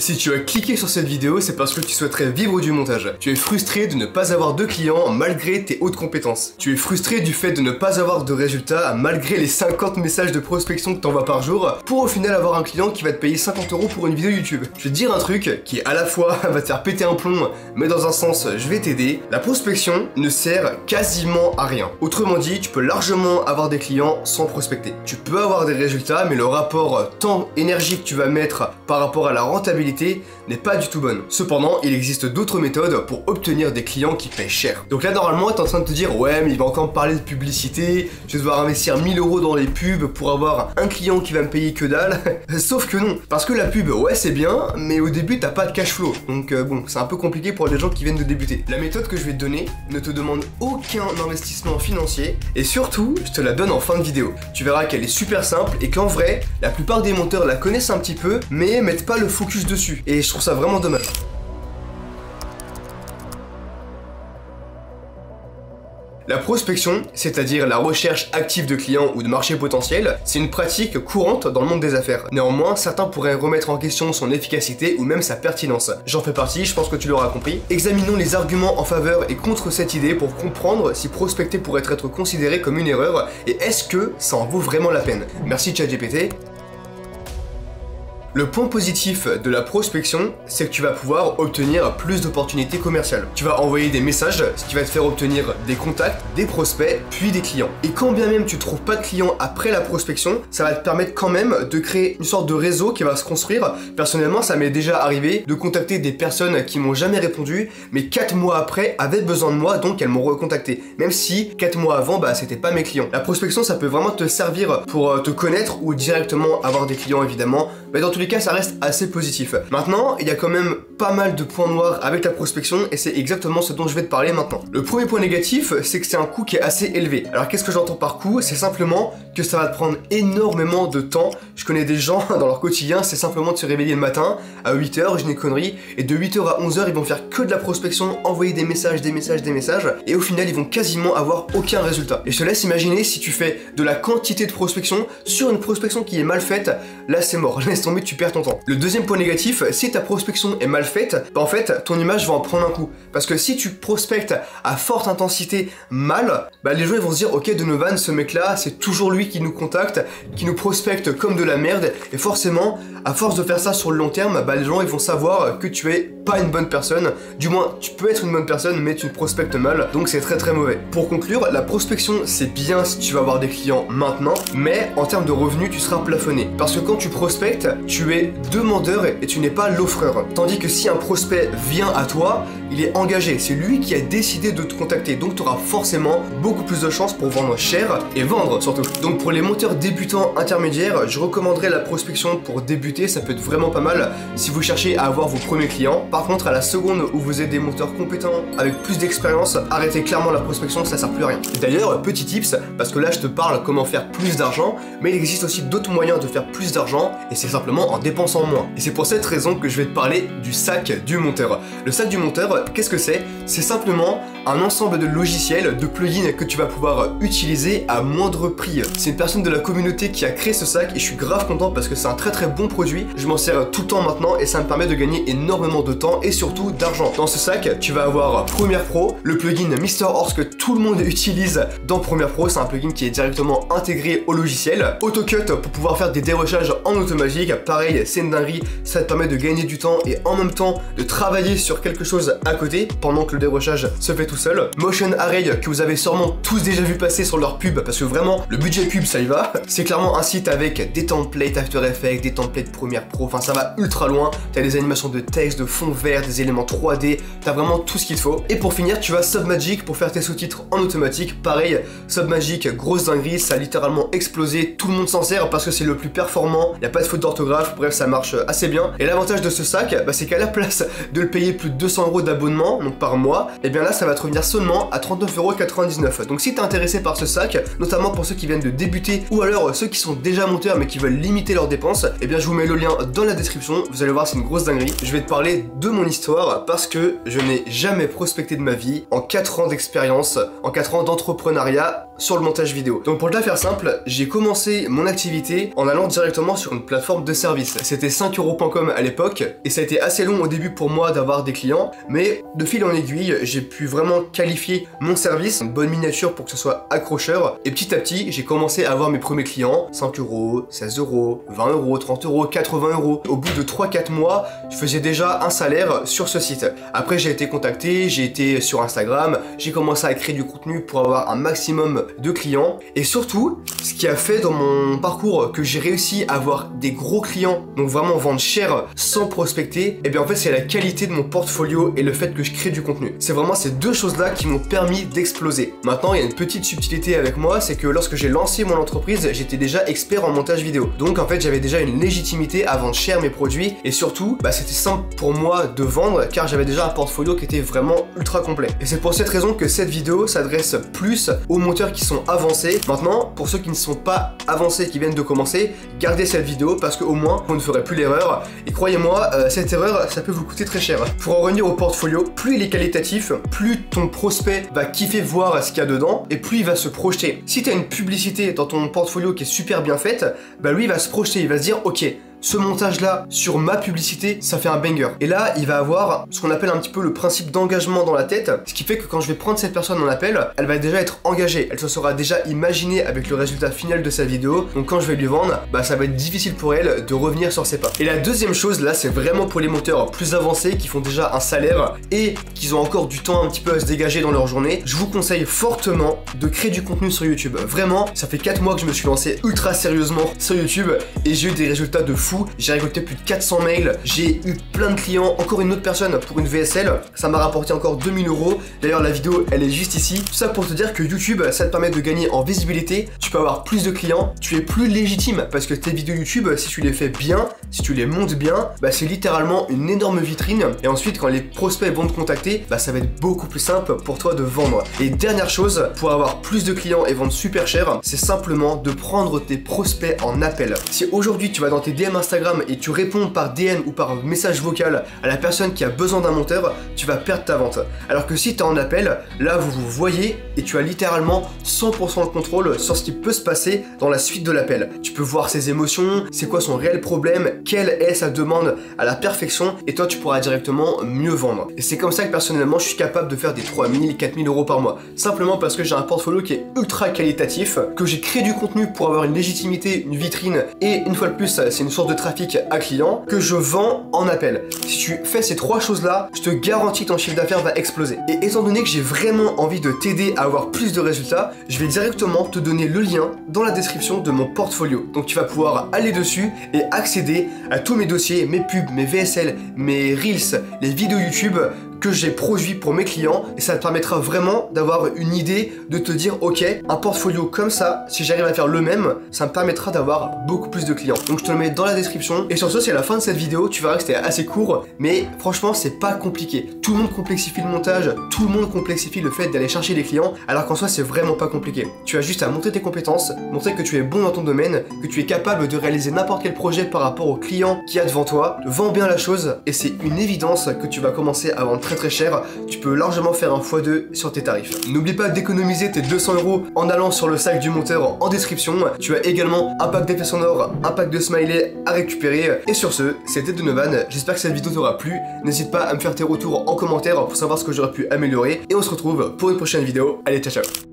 Si tu as cliqué sur cette vidéo, c'est parce que tu souhaiterais vivre du montage. Tu es frustré de ne pas avoir de clients malgré tes hautes compétences. Tu es frustré du fait de ne pas avoir de résultats malgré les 50 messages de prospection que t'envoies par jour pour au final avoir un client qui va te payer 50 € pour une vidéo YouTube. Je vais te dire un truc qui à la fois va te faire péter un plomb, mais dans un sens je vais t'aider. La prospection ne sert quasiment à rien. Autrement dit, tu peux largement avoir des clients sans prospecter. Tu peux avoir des résultats, mais le rapport temps-énergie que tu vas mettre par rapport à la rentabilité n'est pas du tout bonne. Cependant, il existe d'autres méthodes pour obtenir des clients qui payent cher. Donc là, normalement, t'es en train de te dire, ouais, mais il va encore me parler de publicité, je vais devoir investir 1000 € dans les pubs pour avoir un client qui va me payer que dalle. Sauf que non, parce que la pub, ouais, c'est bien, mais au début, t'as pas de cash flow. Donc bon, c'est un peu compliqué pour les gens qui viennent de débuter. La méthode que je vais te donner ne te demande aucun investissement financier, et surtout, je te la donne en fin de vidéo. Tu verras qu'elle est super simple et qu'en vrai, la plupart des monteurs la connaissent un petit peu, mais mettent pas le focus dessus. Et je trouve ça vraiment dommage. La prospection, c'est-à-dire la recherche active de clients ou de marchés potentiels, c'est une pratique courante dans le monde des affaires. Néanmoins, certains pourraient remettre en question son efficacité ou même sa pertinence. J'en fais partie, je pense que tu l'auras compris. Examinons les arguments en faveur et contre cette idée pour comprendre si prospecter pourrait être considéré comme une erreur et est-ce que ça en vaut vraiment la peine. Merci ChatGPT. Le point positif de la prospection, c'est que tu vas pouvoir obtenir plus d'opportunités commerciales. Tu vas envoyer des messages, ce qui va te faire obtenir des contacts, des prospects, puis des clients. Et quand bien même tu trouves pas de clients après la prospection, ça va te permettre quand même de créer une sorte de réseau qui va se construire. Personnellement, ça m'est déjà arrivé de contacter des personnes qui m'ont jamais répondu, mais 4 mois après avaient besoin de moi, donc elles m'ont recontacté. Même si 4 mois avant, bah c'était pas mes clients. La prospection, ça peut vraiment te servir pour te connaître ou directement avoir des clients évidemment, mais dans tous les cas, ça reste assez positif. Maintenant, il y a quand même pas mal de points noirs avec la prospection et c'est exactement ce dont je vais te parler maintenant. Le premier point négatif, c'est que c'est un coût qui est assez élevé. Alors qu'est-ce que j'entends par coût? C'est simplement que ça va te prendre énormément de temps. Je connais des gens dans leur quotidien, c'est simplement de se réveiller le matin à 8 h, je n'ai connerie, et de 8 h à 11 h, ils vont faire que de la prospection, envoyer des messages, et au final, ils vont quasiment avoir aucun résultat. Et je te laisse imaginer si tu fais de la quantité de prospection sur une prospection qui est mal faite, là c'est mort, laisse tomber, tu perds ton temps. Le deuxième point négatif, si ta prospection est mal faite, bah en fait, ton image va en prendre un coup. Parce que si tu prospectes à forte intensité mal, bah les gens ils vont se dire, ok, Donovan, ce mec-là, c'est toujours lui qui nous contacte, qui nous prospecte comme de la merde, et forcément, à force de faire ça sur le long terme, bah les gens ils vont savoir que tu es pas une bonne personne. Du moins, tu peux être une bonne personne, mais tu ne prospectes mal, donc c'est très très mauvais. Pour conclure, la prospection, c'est bien si tu vas avoir des clients maintenant, mais en termes de revenus, tu seras plafonné. Parce que quand tu prospectes, tu es demandeur et tu n'es pas l'offreur. Tandis que si un prospect vient à toi, il est engagé, c'est lui qui a décidé de te contacter, donc tu auras forcément beaucoup plus de chances pour vendre cher et vendre surtout. Donc pour les monteurs débutants intermédiaires, je recommanderais la prospection pour débuter, ça peut être vraiment pas mal si vous cherchez à avoir vos premiers clients. Par contre, à la seconde où vous êtes des monteurs compétents avec plus d'expérience, arrêtez clairement la prospection, ça sert plus à rien. D'ailleurs, petit tips, parce que là je te parle comment faire plus d'argent, mais il existe aussi d'autres moyens de faire plus d'argent et c'est simplement en dépensant moins. Et c'est pour cette raison que je vais te parler du sac du monteur. Le sac du monteur, qu'est-ce que c'est? C'est simplement un ensemble de logiciels, de plugins que tu vas pouvoir utiliser à moindre prix. C'est une personne de la communauté qui a créé ce sac et je suis grave content parce que c'est un très très bon produit. Je m'en sers tout le temps maintenant et ça me permet de gagner énormément de temps et surtout d'argent. Dans ce sac, tu vas avoir Premiere Pro, le plugin Mr. Horse que tout le monde utilise dans Premiere Pro. C'est un plugin qui est directement intégré au logiciel. AutoCut pour pouvoir faire des dérochages en automatique. Pareil, c'est une dinguerie, ça te permet de gagner du temps et en même temps de travailler sur quelque chose à côté pendant que le dérochage se fait tout seul. Motion Array que vous avez sûrement tous déjà vu passer sur leur pub parce que vraiment le budget pub ça y va. C'est clairement un site avec des templates After Effects, des templates Premiere Pro, enfin ça va ultra loin. T'as des animations de texte, de fond vert, des éléments 3D, t'as vraiment tout ce qu'il te faut. Et pour finir, tu as Submagic pour faire tes sous-titres en automatique. Pareil, Submagic, grosse dinguerie, ça a littéralement explosé. Tout le monde s'en sert parce que c'est le plus performant, il n'y a pas de faute d'orthographe, bref ça marche assez bien. Et l'avantage de ce sac, bah, c'est qu'à la place de le payer plus de 200 € d'abonnement, donc par mois, et bien là ça va te revenir seulement à 39,99 €. Donc si t'es intéressé par ce sac, notamment pour ceux qui viennent de débuter ou alors ceux qui sont déjà monteurs mais qui veulent limiter leurs dépenses, et bien je vous mets le lien dans la description, vous allez voir c'est une grosse dinguerie. Je vais te parler de mon histoire parce que je n'ai jamais prospecté de ma vie. En 4 ans d'expérience, en 4 ans d'entrepreneuriat, sur le montage vidéo. Donc pour te la faire simple, j'ai commencé mon activité en allant directement sur une plateforme de service. C'était 5euros.com à l'époque et ça a été assez long au début pour moi d'avoir des clients, mais de fil en aiguille, j'ai pu vraiment qualifier mon service, une bonne miniature pour que ce soit accrocheur, et petit à petit, j'ai commencé à avoir mes premiers clients, 5 euros, 16 euros, 20 euros, 30 euros, 80 euros. Au bout de 3-4 mois, je faisais déjà un salaire sur ce site. Après, j'ai été contacté, j'ai été sur Instagram, j'ai commencé à créer du contenu pour avoir un maximum de clients, et surtout, ce qui a fait dans mon parcours que j'ai réussi à avoir des gros clients, donc vraiment vendre cher sans prospecter, et bien en fait c'est la qualité de mon portfolio et le fait que je crée du contenu. C'est vraiment ces deux choses-là qui m'ont permis d'exploser. Maintenant, il y a une petite subtilité avec moi, c'est que lorsque j'ai lancé mon entreprise, j'étais déjà expert en montage vidéo. Donc en fait, j'avais déjà une légitimité à vendre cher mes produits, et surtout, c'était simple pour moi de vendre car j'avais déjà un portfolio qui était vraiment ultra complet. Et c'est pour cette raison que cette vidéo s'adresse plus aux monteurs qui sont avancés. Maintenant, pour ceux qui ne sont pas avancés, qui viennent de commencer, gardez cette vidéo parce qu'au moins, vous ne ferez plus l'erreur. Et croyez-moi, cette erreur, ça peut vous coûter très cher. Pour en revenir au portfolio, plus il est qualitatif, plus ton prospect va kiffer voir ce qu'il y a dedans et plus il va se projeter. Si tu as une publicité dans ton portfolio qui est super bien faite, lui il va se projeter, il va se dire ok, ce montage là sur ma publicité ça fait un banger, et là il va avoir ce qu'on appelle un petit peu le principe d'engagement dans la tête, ce qui fait que quand je vais prendre cette personne en appel, elle va déjà être engagée, elle se sera déjà imaginée avec le résultat final de sa vidéo, donc quand je vais lui vendre, ça va être difficile pour elle de revenir sur ses pas. Et la deuxième chose là, c'est vraiment pour les monteurs plus avancés qui font déjà un salaire et qui ont encore du temps un petit peu à se dégager dans leur journée, je vous conseille fortement de créer du contenu sur YouTube. Vraiment, ça fait 4 mois que je me suis lancé ultra sérieusement sur YouTube et j'ai eu des résultats de fou. J'ai récolté plus de 400 mails, j'ai eu plein de clients, encore une autre personne pour une VSL, ça m'a rapporté encore 2000 euros. D'ailleurs la vidéo elle est juste ici. Tout ça pour te dire que YouTube ça te permet de gagner en visibilité, tu peux avoir plus de clients, tu es plus légitime parce que tes vidéos YouTube, si tu les fais bien, si tu les montes bien, c'est littéralement une énorme vitrine, et ensuite quand les prospects vont te contacter, ça va être beaucoup plus simple pour toi de vendre. Et dernière chose, pour avoir plus de clients et vendre super cher, c'est simplement de prendre tes prospects en appel. Si aujourd'hui tu vas dans tes DM Instagram et tu réponds par DM ou par message vocal à la personne qui a besoin d'un monteur, tu vas perdre ta vente. Alors que si tu es en appel, là vous vous voyez et tu as littéralement 100% de contrôle sur ce qui peut se passer dans la suite de l'appel. Tu peux voir ses émotions, c'est quoi son réel problème, quelle est sa demande à la perfection, et toi tu pourras directement mieux vendre. Et c'est comme ça que personnellement je suis capable de faire des 3000, 4000 euros par mois. Simplement parce que j'ai un portfolio qui est ultra qualitatif, que j'ai créé du contenu pour avoir une légitimité, une vitrine, et une fois de plus c'est une source de trafic à client que je vends en appel. Si tu fais ces trois choses là, je te garantis que ton chiffre d'affaires va exploser. Et étant donné que j'ai vraiment envie de t'aider à avoir plus de résultats, je vais directement te donner le lien dans la description de mon portfolio. Donc tu vas pouvoir aller dessus et accéder à tous mes dossiers, mes pubs, mes VSL, mes Reels, les vidéos YouTube que j'ai produit pour mes clients, et ça te permettra vraiment d'avoir une idée, de te dire ok, un portfolio comme ça, si j'arrive à faire le même, ça me permettra d'avoir beaucoup plus de clients. Donc je te le mets dans la description, et sur ce c'est la fin de cette vidéo. Tu verras que c'était assez court, mais franchement c'est pas compliqué. Tout le monde complexifie le montage, tout le monde complexifie le fait d'aller chercher les clients, alors qu'en soi c'est vraiment pas compliqué. Tu as juste à montrer tes compétences, montrer que tu es bon dans ton domaine, que tu es capable de réaliser n'importe quel projet par rapport au client qui a devant toi, vends bien la chose, et c'est une évidence que tu vas commencer à vendre très cher. Tu peux largement faire un x2 sur tes tarifs. N'oublie pas d'économiser tes 200 euros en allant sur le sac du monteur en description. Tu as également un pack d'effets sonores, un pack de smiley à récupérer. Et sur ce, c'était Donovan. J'espère que cette vidéo t'aura plu. N'hésite pas à me faire tes retours en commentaire pour savoir ce que j'aurais pu améliorer. Et on se retrouve pour une prochaine vidéo. Allez, ciao ciao.